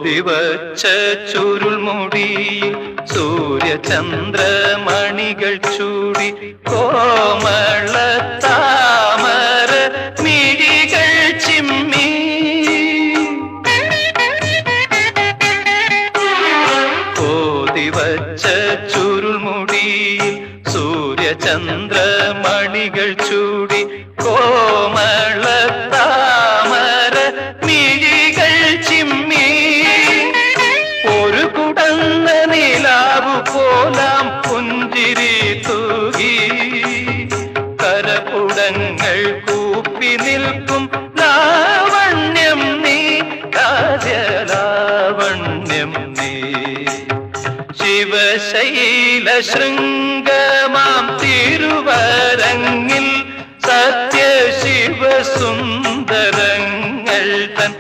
ഓതിവച്ച ചുരുൾമുടി സൂര്യചന്ദ്രമണികൾ ചൂടി കോമള താമര മിഴികൾ ചിമ്മി ഓതിവച്ച ചുരുൾമുടി സൂര്യചന്ദ്രമണികൾ ചൂടി കോമള താമര മിഴികൾ ചിമ്മി ഒരു കുടന്ന നിലാവു പോലാം പുഞ്ചിരി തൂകി കരപുടങ്ങൾ കൂപ്പി നിൽക്കും ലാവണ്യം നീ കാവ്യലാവണ്യം നീ ശിവശൈല ശൃംഗമാം തിരുവരങ്ങിൽ സത്യശിവസുന്ദരങ്ങൾ തൻ